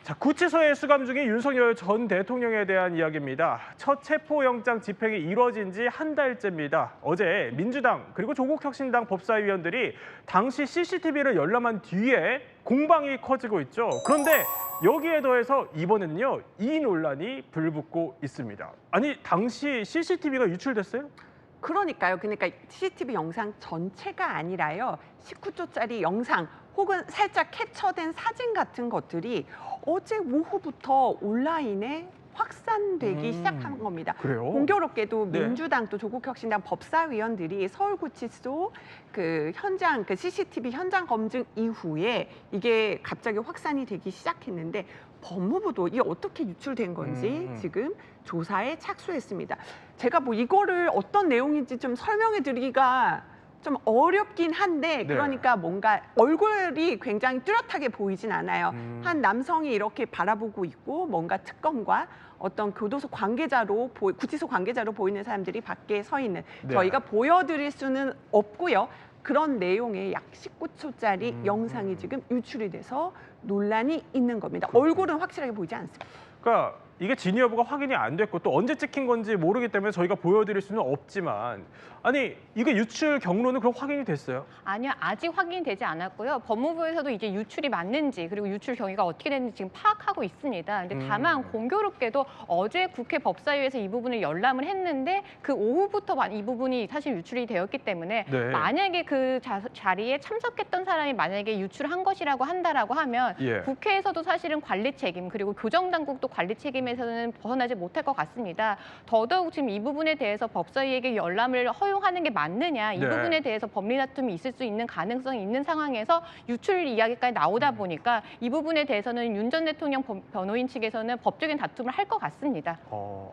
자, 구치소에 수감 중인 윤석열 전 대통령에 대한 이야기입니다. 첫 체포영장 집행이 이뤄진 지 한 달째입니다. 어제 민주당 그리고 조국혁신당 법사위원들이 당시 CCTV를 열람한 뒤에 공방이 커지고 있죠. 그런데 여기에 더해서 이번에는요, 이 논란이 불붙고 있습니다. 아니, 당시 CCTV가 유출됐어요? 그러니까요. 그러니까 CCTV 영상 전체가 아니라요. 19초짜리 영상 혹은 살짝 캡처된 사진 같은 것들이 어제 오후부터 온라인에 확산되기 시작한 겁니다. 그래요? 공교롭게도 네. 민주당 또 조국혁신당 법사위원들이 서울구치소 그 현장 그 CCTV 현장 검증 이후에 이게 갑자기 확산이 되기 시작했는데 법무부도 이게 어떻게 유출된 건지 지금 조사에 착수했습니다. 제가 뭐 이거를 어떤 내용인지 좀 설명해 드리기가 좀 어렵긴 한데 그러니까 뭔가 얼굴이 굉장히 뚜렷하게 보이진 않아요. 한 남성이 이렇게 바라보고 있고 뭔가 특검과 어떤 교도소 관계자로 구치소 관계자로 보이는 사람들이 밖에 서 있는 저희가 보여드릴 수는 없고요. 그런 내용의 약 19초짜리 영상이 지금 유출이 돼서 논란이 있는 겁니다. 얼굴은 확실하게 보이지 않습니다. 그러니까 이게 진위 여부가 확인이 안 됐고 또 언제 찍힌 건지 모르기 때문에 저희가 보여드릴 수는 없지만 아니 이게 유출 경로는 그럼 확인이 됐어요? 아니요, 아직 확인되지 않았고요. 법무부에서도 이제 유출이 맞는지 그리고 유출 경위가 어떻게 됐는지 지금 파악하고 있습니다. 근데 다만 공교롭게도 어제 국회 법사위에서 이 부분을 열람을 했는데 그 오후부터 이 부분이 사실 유출이 되었기 때문에 만약에 그 자리에 참석했던 사람이 만약에 유출한 것이라고 한다라고 하면 국회에서도 사실은 관리 책임 그리고 교정당국도 관리 책임에서는 벗어나지 못할 것 같습니다. 더더욱 지금 이 부분에 대해서 법사위에게 열람을 허용하는 게 맞느냐 이 부분에 대해서 법리 다툼이 있을 수 있는 가능성이 있는 상황에서 유출 이야기까지 나오다 보니까 이 부분에 대해서는 윤 전 대통령 변호인 측에서는 법적인 다툼을 할 것 같습니다.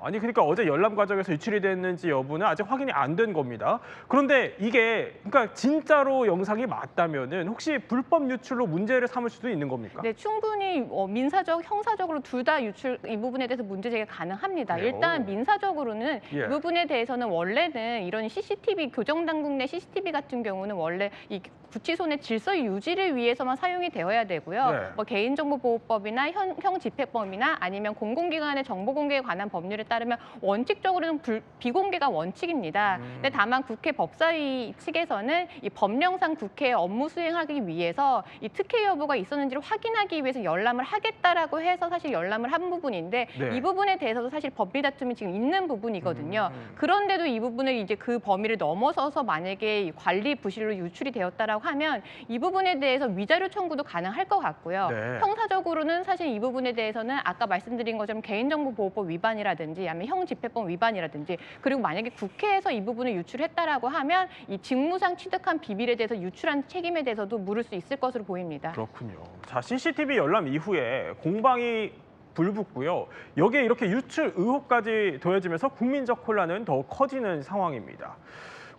아니 그러니까 어제 열람 과정에서 유출이 됐는지 여부는 아직 확인이 안 된 겁니다. 그런데 이게 그러니까 진짜로 영상이 맞다면은 혹시 불법 유출로 문제를 삼을 수도 있는 겁니까? 네, 충분히 민사적, 형사적으로 둘 다 유출 이 부분에 대해서 문제 제기가 가능합니다. 그래요? 일단 민사적으로는 이 부분에 대해서는 원래는 이런 CCTV 교정당국 내 CCTV 같은 경우는 원래 이 구치소 내 질서 유지를 위해서만 사용이 되어야 되고요. 뭐 개인정보보호법이나 형집행법이나 아니면 공공기관의 정보공개에 관한 법률에 따르면 원칙적으로는 비공개가 원칙입니다. 근데 다만 국회 법사위 측에서는 이 법령상 국회의 업무 수행하기 위해서 이 특혜 여부가 있었는지를 확인하기 위해서 열람을 하겠다라고 해서 사실 열람을 한 부분인데 이 부분에 대해서도 사실 법리 다툼이 지금 있는 부분이거든요. 그런데도 이 부분을 이제 그 범위를 넘어서서 만약에 관리 부실로 유출이 되었다라고 하면 이 부분에 대해서 위자료 청구도 가능할 것 같고요. 형사적으로는 사실 이 부분에 대해서는 아까 말씀드린 것처럼 개인정보보호법 위반이라든지 아니면 형집행법 위반이라든지 그리고 만약에 국회에서 이 부분을 유출했다라고 하면 이 직무상 취득한 비밀에 대해서 유출한 책임에 대해서도 물을 수 있을 것으로 보입니다. 그렇군요. 자, CCTV 열람 이후에 공방이 불붙고요. 여기에 이렇게 유출 의혹까지 더해지면서 국민적 혼란은 더욱 커지는 상황입니다.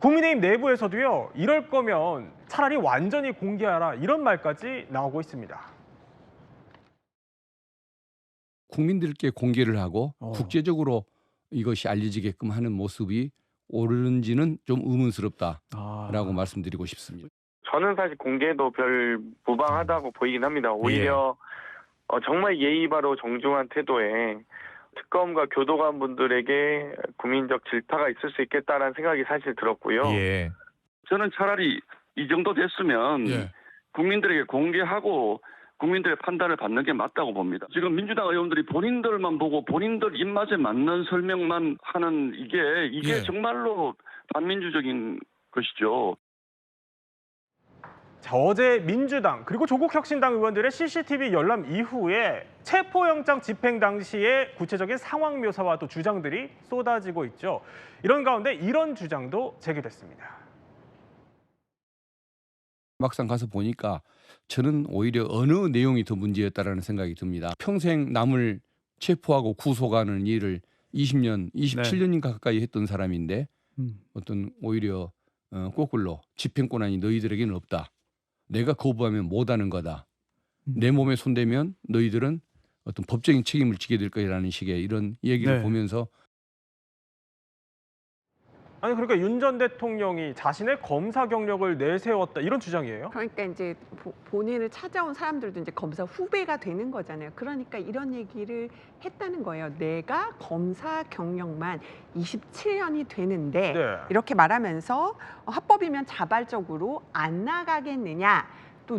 국민의힘 내부에서도요. 이럴 거면 차라리 완전히 공개하라 이런 말까지 나오고 있습니다. 국민들께 공개를 하고 국제적으로 이것이 알려지게끔 하는 모습이 옳은지는 좀 의문스럽다라고 말씀드리고 싶습니다. 저는 사실 공개도 별 무방하다고 보이긴 합니다. 오히려 정말 예의 바로 정중한 태도에 특검과 교도관 분들에게 국민적 질타가 있을 수 있겠다라는 생각이 사실 들었고요. 저는 차라리 이 정도 됐으면 국민들에게 공개하고 국민들의 판단을 받는 게 맞다고 봅니다. 지금 민주당 의원들이 본인들만 보고 본인들 입맛에 맞는 설명만 하는 이게 정말로 반민주적인 것이죠. 자, 어제 민주당 그리고 조국혁신당 의원들의 CCTV 열람 이후에 체포영장 집행 당시의 구체적인 상황 묘사와 또 주장들이 쏟아지고 있죠. 이런 가운데 이런 주장도 제기됐습니다. 막상 가서 보니까 저는 오히려 어느 내용이 더 문제였다라는 생각이 듭니다. 평생 남을 체포하고 구속하는 일을 20년, 27년 가까이 했던 사람인데 어떤 오히려 거꾸로 집행권한이 너희들에게는 없다. 내가 거부하면 못하는 거다. 내 몸에 손대면 너희들은 어떤 법적인 책임을 지게 될 거라는 식의 이런 얘기를 보면서 아니 그러니까 윤 전 대통령이 자신의 검사 경력을 내세웠다 이런 주장이에요? 그러니까 이제 본인을 찾아온 사람들도 이제 검사 후배가 되는 거잖아요. 그러니까 이런 얘기를 했다는 거예요. 내가 검사 경력만 27년이 되는데 네. 이렇게 말하면서 합법이면 자발적으로 안 나가겠느냐. 또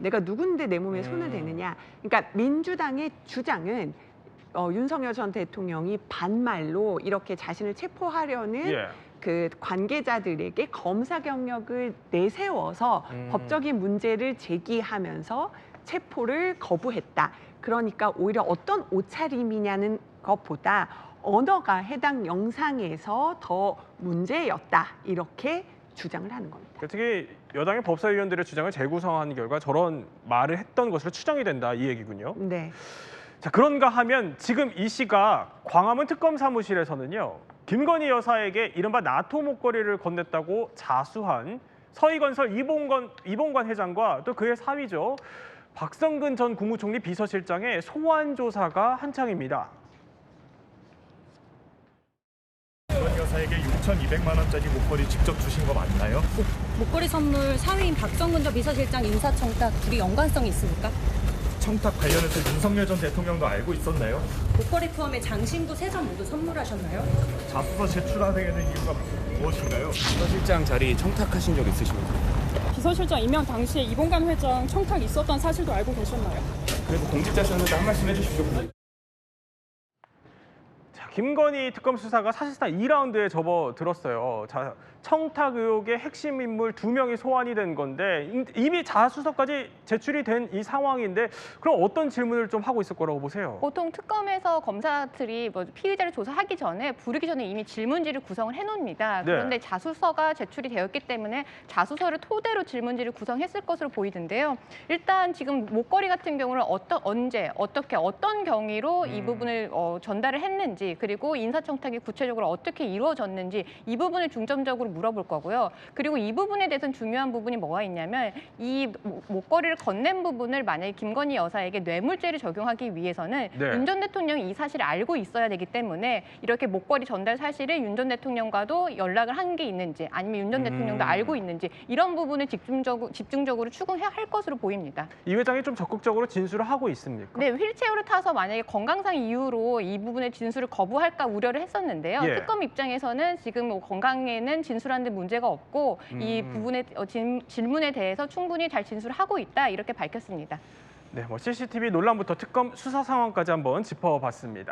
내가 누군데 내 몸에 손을 대느냐. 그러니까 민주당의 주장은 윤석열 전 대통령이 반말로 이렇게 자신을 체포하려는 그 관계자들에게 검사 경력을 내세워서 법적인 문제를 제기하면서 체포를 거부했다. 그러니까 오히려 어떤 옷차림이냐는 것보다 언어가 해당 영상에서 더 문제였다. 이렇게 주장을 하는 겁니다. 특히 여당의 법사위원들의 주장을 재구성한 결과 저런 말을 했던 것으로 추정이 된다 이 얘기군요. 네. 자, 그런가 하면 지금 이 시각 광화문 특검 사무실에서는요. 김건희 여사에게 이른바 나토 목걸이를 건넸다고 자수한 서희건설 이봉관 회장과 또 그의 사위죠. 박성근 전 국무총리 비서실장의 소환 조사가 한창입니다. 김건희 여사에게 6,200만 원짜리 목걸이 직접 주신 거 맞나요? 목걸이 선물 사위인 박성근 전 비서실장 인사청탁 둘이 연관성이 있습니까? 청탁 관련해서 윤석열 전 대통령도 알고 있었나요? 목걸이 포함해 장신구 3점 모두 선물하셨나요? 자수서 제출하게 된 이유가 무엇인가요? 비서실장 자리 청탁하신 적 있으십니까? 비서실장 임명 당시에 이봉관 회장 청탁이 있었던 사실도 알고 계셨나요? 그래도 공직자셨는데 한 말씀 해주십시오. 자, 김건희 특검 수사가 사실상 2라운드에 접어들었어요. 자, 청탁 의혹의 핵심 인물 2명이 소환이 된 건데 이미 자수서까지 제출이 된 이 상황인데 그럼 어떤 질문을 좀 하고 있을 거라고 보세요? 보통 특검에서 검사들이 피의자를 조사하기 전에 부르기 전에 이미 질문지를 구성을 해놓습니다. 그런데 자수서가 제출이 되었기 때문에 자수서를 토대로 질문지를 구성했을 것으로 보이던데요. 일단 지금 목걸이 같은 경우는 언제, 어떻게, 어떤 경위로 이 부분을 전달을 했는지 그리고 인사청탁이 구체적으로 어떻게 이루어졌는지 이 부분을 중점적으로 물어볼 거고요. 그리고 이 부분에 대해서는 중요한 부분이 뭐가 있냐면 이 목걸이를 건넨 부분을 만약에 김건희 여사에게 뇌물죄를 적용하기 위해서는 윤 전 대통령이 이 사실을 알고 있어야 되기 때문에 이렇게 목걸이 전달 사실을 윤 전 대통령과도 연락을 한 게 있는지 아니면 윤 전 대통령도 알고 있는지 이런 부분을 집중적으로 추궁해야 할 것으로 보입니다. 이 회장이 좀 적극적으로 진술을 하고 있습니까? 네, 휠체어를 타서 만약에 건강상 이유로 이 부분의 진술을 거부할까 우려를 했었는데요. 특검 입장에서는 지금 건강에는 진술하는 데 문제가 없고 이 부분의 질문에 대해서 충분히 잘 진술하고 있다 이렇게 밝혔습니다. 네, CCTV 논란부터 특검 수사 상황까지 한번 짚어봤습니다.